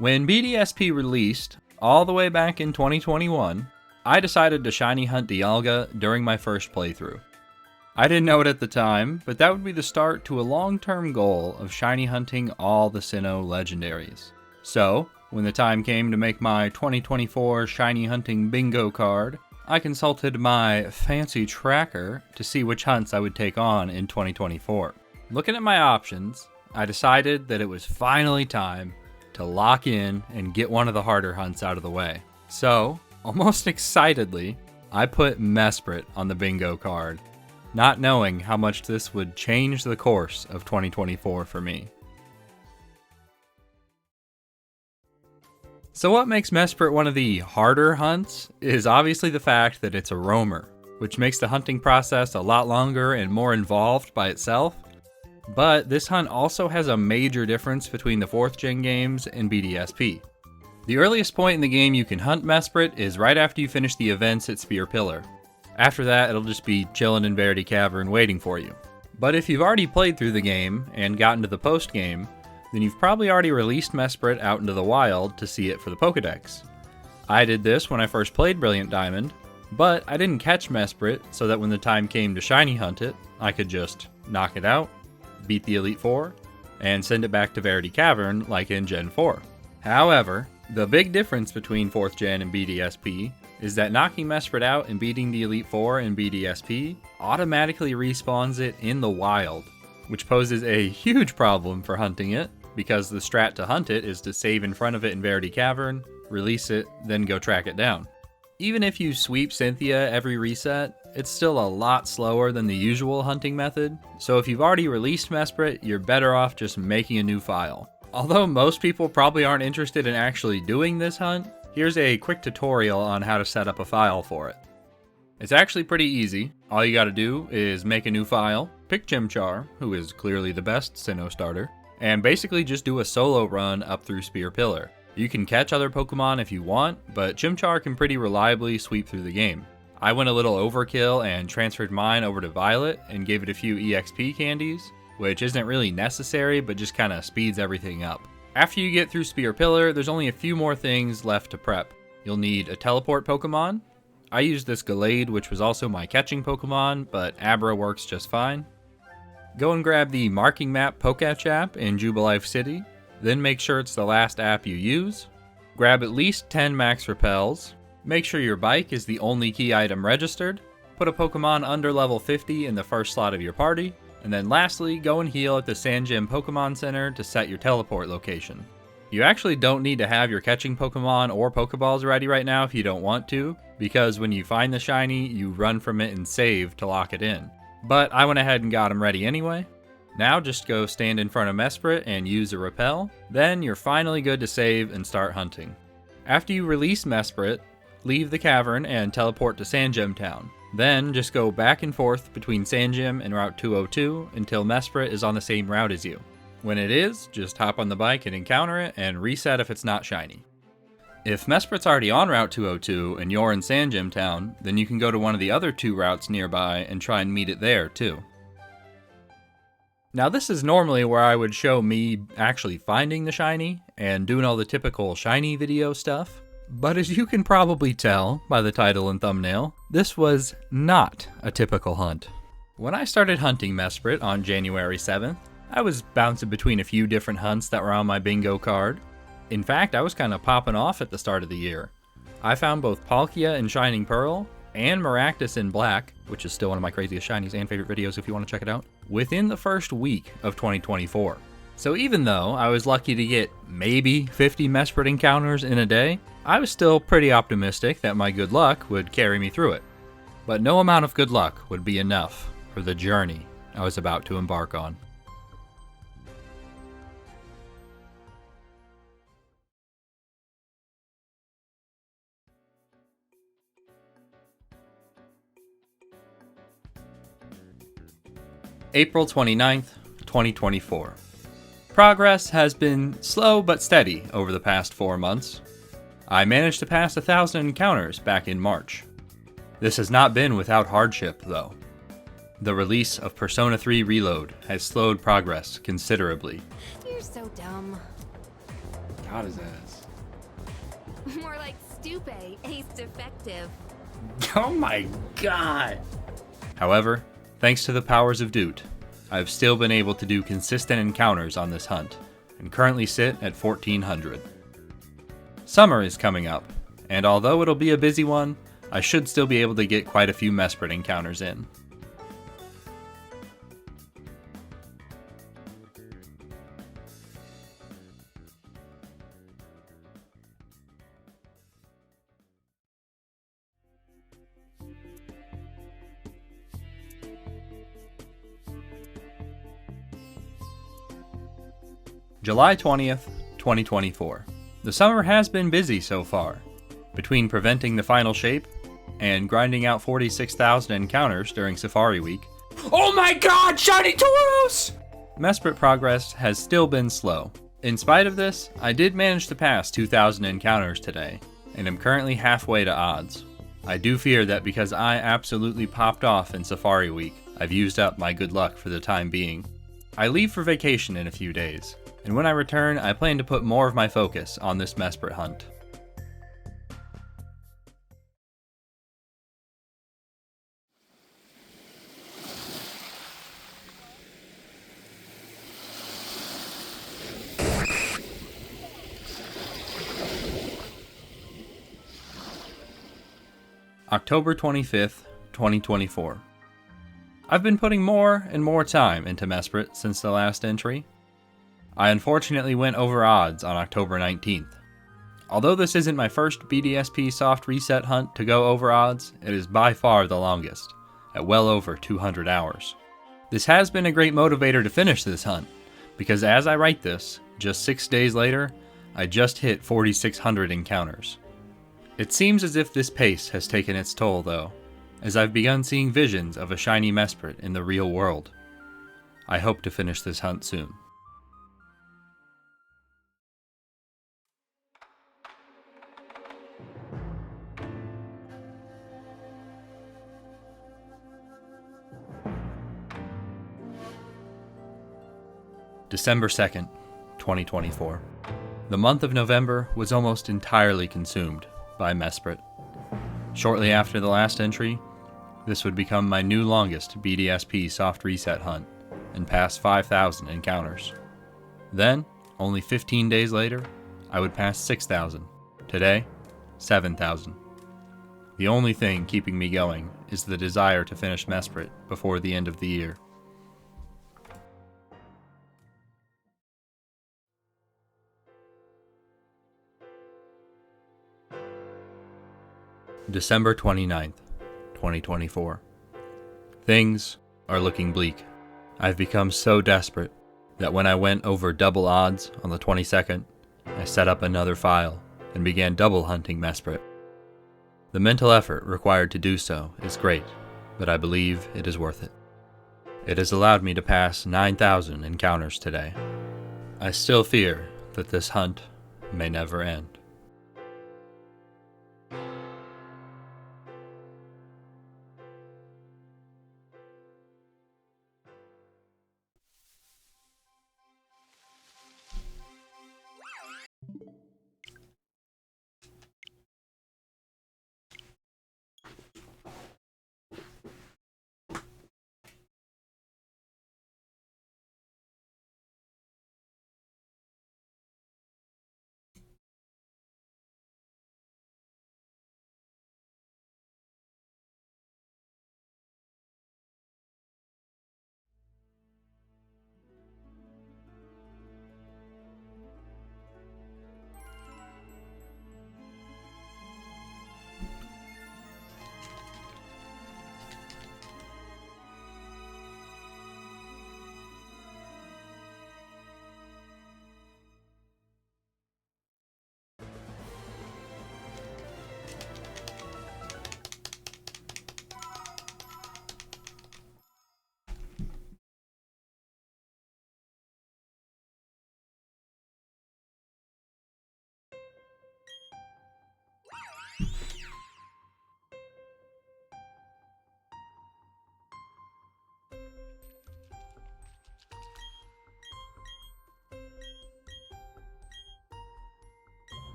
When BDSP released, all the way back in 2021, I decided to shiny hunt Dialga during my first playthrough. I didn't know it at the time, but that would be the start to a long-term goal of shiny hunting all the Sinnoh legendaries. So, when the time came to make my 2024 shiny hunting bingo card, I consulted my fancy tracker to see which hunts I would take on in 2024. Looking at my options, I decided that it was finally time to lock in and get one of the harder hunts out of the way. So, almost excitedly, I put Mesprit on the bingo card, not knowing how much this would change the course of 2024 for me. So what makes Mesprit one of the harder hunts is obviously the fact that it's a roamer, which makes the hunting process a lot longer and more involved by itself. But this hunt also has a major difference between the 4th gen games and BDSP. The earliest point in the game you can hunt Mesprit is right after you finish the events at Spear Pillar. After that, it'll just be chilling in Verity Cavern waiting for you. But if you've already played through the game and gotten to the post game, then you've probably already released Mesprit out into the wild to see it for the Pokedex. I did this when I first played Brilliant Diamond, but I didn't catch Mesprit so that when the time came to shiny hunt it, I could just knock it out, beat the Elite Four, and send it back to Verity Cavern like in Gen 4. However, the big difference between 4th Gen and BDSP is that knocking Mesprit out and beating the Elite Four in BDSP automatically respawns it in the wild, which poses a huge problem for hunting it, because the strat to hunt it is to save in front of it in Verity Cavern, release it, then go track it down. Even if you sweep Cynthia every reset, it's still a lot slower than the usual hunting method, so if you've already released Mesprit, you're better off just making a new file. Although most people probably aren't interested in actually doing this hunt, here's a quick tutorial on how to set up a file for it. It's actually pretty easy. All you gotta do is make a new file, pick Chimchar, who is clearly the best Sinnoh starter, and basically just do a solo run up through Spear Pillar. You can catch other Pokemon if you want, but Chimchar can pretty reliably sweep through the game. I went a little overkill and transferred mine over to Violet and gave it a few EXP candies, which isn't really necessary, but just kinda speeds everything up. After you get through Spear Pillar, there's only a few more things left to prep. You'll need a teleport Pokemon. I used this Gallade, which was also my catching Pokemon, but Abra works just fine. Go and grab the Marking Map Poketch app in Jubilife City, then make sure it's the last app you use. Grab at least 10 Max Repels. Make sure your bike is the only key item registered. Put a Pokemon under level 50 in the first slot of your party. And then lastly, go and heal at the San Jim Pokemon Center to set your teleport location. You actually don't need to have your catching Pokemon or Pokeballs ready right now if you don't want to, because when you find the shiny, you run from it and save to lock it in. But I went ahead and got them ready anyway. Now just go stand in front of Mesprit and use a repel, then you're finally good to save and start hunting. After you release Mesprit, leave the cavern and teleport to Sanjim Town. Then just go back and forth between Sanjim and Route 202 until Mesprit is on the same route as you. When it is, just hop on the bike and encounter it and reset if it's not shiny. If Mesprit's already on Route 202 and you're in Sanjim Town, then you can go to one of the other 2 routes nearby and try and meet it there too. Now this is normally where I would show me actually finding the shiny and doing all the typical shiny video stuff, but as you can probably tell by the title and thumbnail, this was not a typical hunt. When I started hunting Mesprit on January 7th, I was bouncing between a few different hunts that were on my bingo card. In fact, I was kind of popping off at the start of the year. I found both Palkia in Shining Pearl and Maractus in Black, which is still one of my craziest shinies and favorite videos if you want to check it out, within the first week of 2024. So even though I was lucky to get maybe 50 Mesprit encounters in a day, I was still pretty optimistic that my good luck would carry me through it. But no amount of good luck would be enough for the journey I was about to embark on. April 29th, 2024. Progress has been slow but steady over the past 4 months. I managed to pass 1,000 encounters back in March. This has not been without hardship, though. The release of Persona 3 Reload has slowed progress considerably. You're so dumb. God, his ass. More like stupe, ace defective. Oh my god! However, thanks to the powers of Doot, I've still been able to do consistent encounters on this hunt, and currently sit at 1400. Summer is coming up, and although it'll be a busy one, I should still be able to get quite a few Mesprit encounters in. July 20th, 2024. The summer has been busy so far. Between preventing the final shape and grinding out 46,000 encounters during Safari Week. Oh my god, shiny Tauros! Mesprit progress has still been slow. In spite of this, I did manage to pass 2,000 encounters today, and am currently halfway to odds. I do fear that because I absolutely popped off in Safari Week, I've used up my good luck for the time being. I leave for vacation in a few days, and when I return, I plan to put more of my focus on this Mesprit hunt. October 25th, 2024. I've been putting more and more time into Mesprit since the last entry. I unfortunately went over odds on October 19th. Although this isn't my first BDSP soft reset hunt to go over odds, it is by far the longest, at well over 200 hours. This has been a great motivator to finish this hunt, because as I write this, just 6 days later, I just hit 4,600 encounters. It seems as if this pace has taken its toll though, as I've begun seeing visions of a shiny Mesprit in the real world. I hope to finish this hunt soon. December 2nd, 2024. The month of November was almost entirely consumed by Mesprit. Shortly after the last entry, this would become my new longest BDSP soft reset hunt and pass 5,000 encounters. Then, only 15 days later, I would pass 6,000. Today, 7,000. The only thing keeping me going is the desire to finish Mesprit before the end of the year. December 29th, 2024. Things are looking bleak. I've become so desperate that when I went over double odds on the 22nd, I set up another file and began double hunting Mesprit. The mental effort required to do so is great, but I believe it is worth it. It has allowed me to pass 9,000 encounters today. I still fear that this hunt may never end.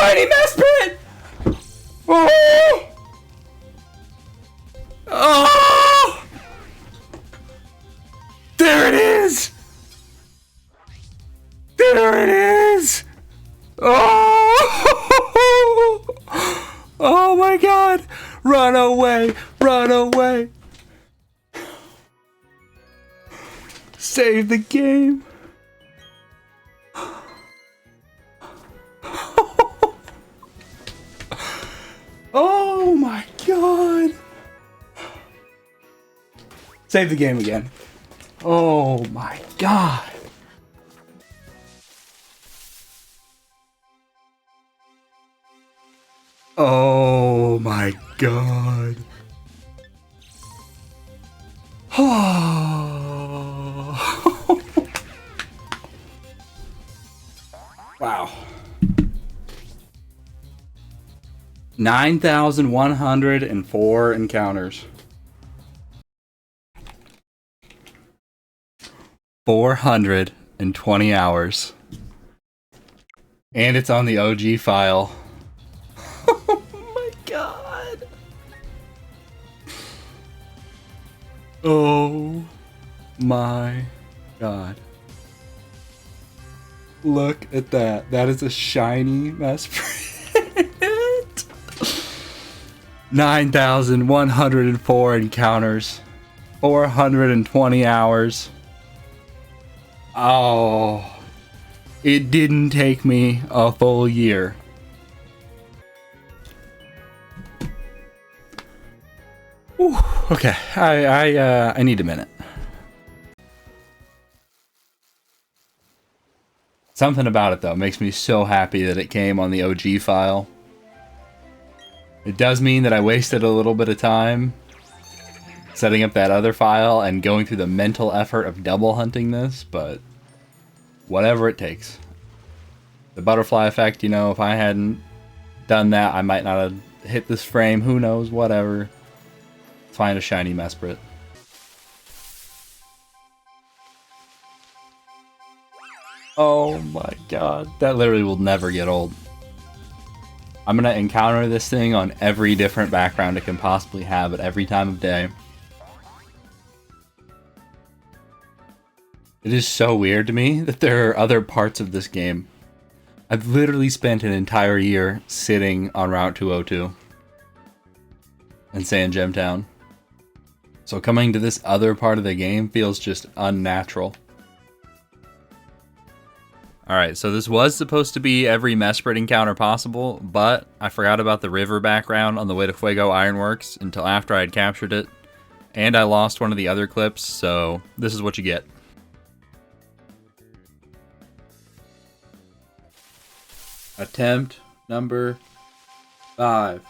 shiny Mesprit! Oh! Oh! There it is! There it is! Oh! Oh my god! Run away! Run away! Save the game! Oh my god! Save the game again. Oh my god! Oh my god. Wow. 9,104 encounters. 420 hours. And it's on the OG file. Oh my god. Oh my god. Look at that. That is a shiny Mesprit. 9,104 encounters. 420 hours. Oh. It didn't take me a full year. Whew, okay, I need a minute. Something about it though makes me so happy that it came on the OG file. It does mean that I wasted a little bit of time setting up that other file and going through the mental effort of double hunting this, but whatever it takes. The butterfly effect, you know, if I hadn't done that, I might not have hit this frame, who knows, whatever. Find a shiny Mesprit. Oh my god, that literally will never get old. I'm gonna encounter this thing on every different background it can possibly have at every time of day. It is so weird to me that there are other parts of this game. I've literally spent an entire year sitting on Route 202 in Sand Gemtown. So coming to this other part of the game feels just unnatural. Alright, so this was supposed to be every Mesprit encounter possible, but I forgot about the river background on the way to Fuego Ironworks until after I had captured it, and I lost one of the other clips, so this is what you get. Attempt number 5.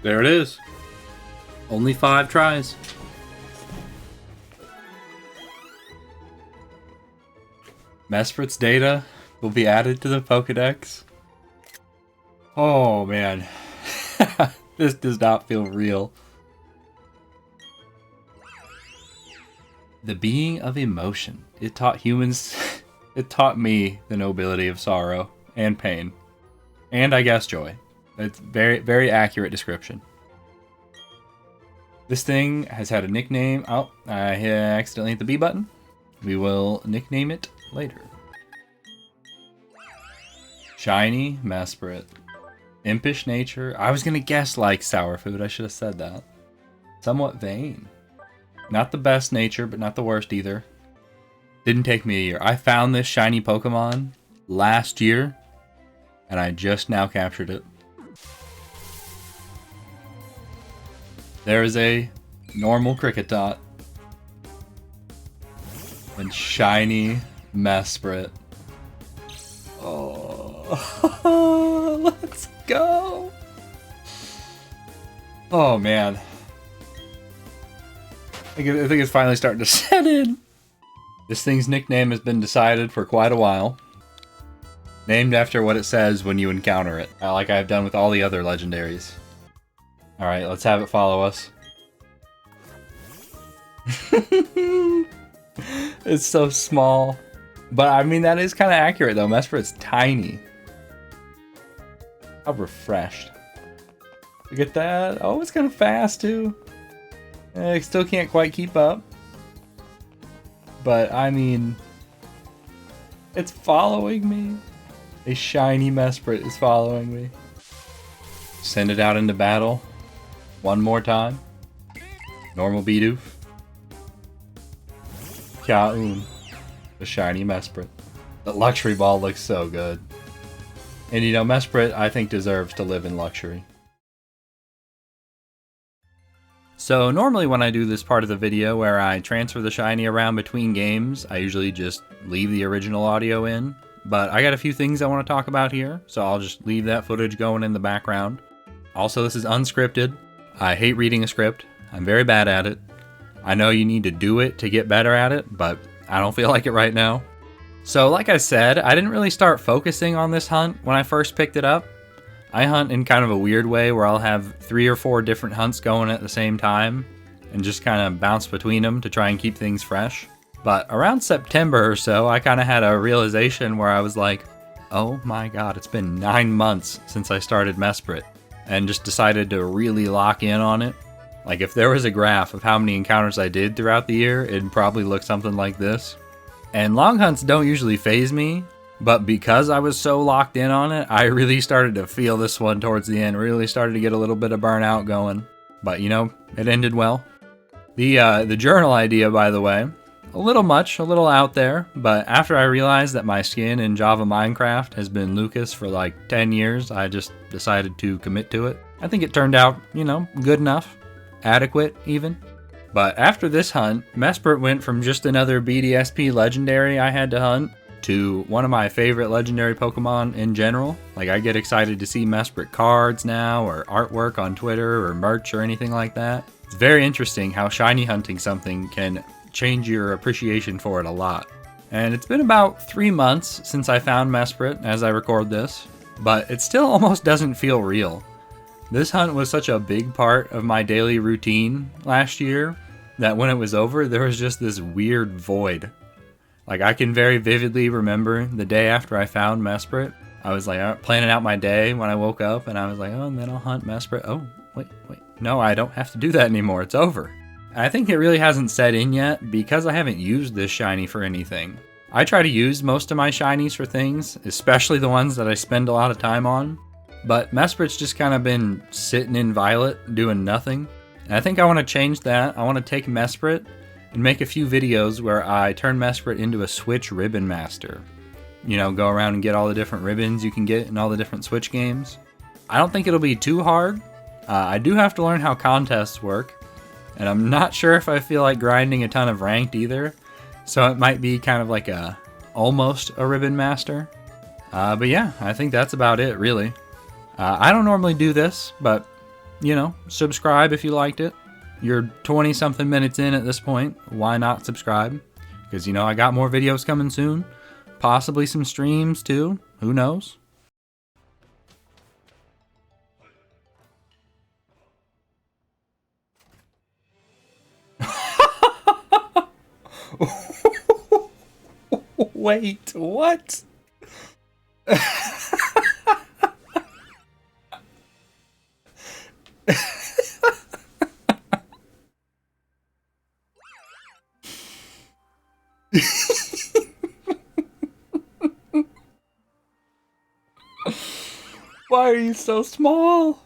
There it is. Only 5 tries. Mesprit's data will be added to the Pokédex. Oh man. This does not feel real. The being of emotion. It taught humans, it taught me the nobility of sorrow and pain. And I guess joy. It's very, very accurate description. This thing has had a nickname. Oh, I accidentally hit the B button. We will nickname it later. Shiny Mesprit. Impish nature. I was gonna guess like sour food. I should have said that. Somewhat vain. Not the best nature, but not the worst either. Didn't take me a year. I found this shiny Pokemon last year, and I just now captured it. There is a normal Cricket Tot. and shiny Mesprit. Oh, let's go. Oh man. I think it's finally starting to set in. This thing's nickname has been decided for quite a while. Named after what it says when you encounter it, like I've done with all the other legendaries. Alright, let's have it follow us. It's so small. But I mean, that is kind of accurate though. Mesprit's tiny. How refreshed. Look at that. Oh, it's kind of fast too. It still can't quite keep up. But I mean, it's following me. A shiny Mesprit is following me. Send it out into battle. One more time. Normal Bidoof. Kya-un. The shiny Mesprit. The luxury ball looks so good. And you know, Mesprit, I think, deserves to live in luxury. So normally when I do this part of the video where I transfer the shiny around between games, I usually just leave the original audio in. But I got a few things I want to talk about here, so I'll just leave that footage going in the background. Also, this is unscripted. I hate reading a script. I'm very bad at it. I know you need to do it to get better at it, but I don't feel like it right now. So like I said, I didn't really start focusing on this hunt when I first picked it up. I hunt in kind of a weird way where I'll have 3 or 4 different hunts going at the same time and just kind of bounce between them to try and keep things fresh. But around September or so, I kind of had a realization where I was like, oh my god, it's been 9 months since I started Mesprit, and just decided to really lock in on it. Like if there was a graph of how many encounters I did throughout the year, it'd probably look something like this. And long hunts don't usually faze me, but because I was so locked in on it, I really started to feel this one towards the end. Really started to get a little bit of burnout going. But you know, it ended well. The journal idea, by the way, a little out there, but after I realized that my skin in Java Minecraft has been Lucas for like 10 years, I just decided to commit to it. I think it turned out, you know, good enough. Adequate, even. But after this hunt, Mesprit went from just another BDSP legendary I had to hunt to one of my favorite legendary Pokemon in general. Like, I get excited to see Mesprit cards now, or artwork on Twitter, or merch, or anything like that. It's very interesting how shiny hunting something can change your appreciation for it a lot. And it's been about 3 months since I found Mesprit as I record this, but it still almost doesn't feel real. This hunt was such a big part of my daily routine last year that when it was over, there was just this weird void. Like, I can very vividly remember the day after I found Mesprit. I was like planning out my day when I woke up, and I was like, oh, and then I'll hunt Mesprit. Oh, wait. No, I don't have to do that anymore. It's over. I think it really hasn't set in yet because I haven't used this shiny for anything. I try to use most of my shinies for things, especially the ones that I spend a lot of time on. But Mesprit's just kind of been sitting in Violet, doing nothing. And I think I want to change that. I want to take Mesprit and make a few videos where I turn Mesprit into a Switch Ribbon Master. You know, go around and get all the different ribbons you can get in all the different Switch games. I don't think it'll be too hard. I do have to learn how contests work. And I'm not sure if I feel like grinding a ton of ranked either. So it might be kind of like almost a Ribbon Master. But yeah, I think that's about it, really. I don't normally do this, but, you know, subscribe if you liked it. You're 20-something minutes in at this point. Why not subscribe? Because, you know, I got more videos coming soon. Possibly some streams, too. Who knows? Wait, what? Why are you so small?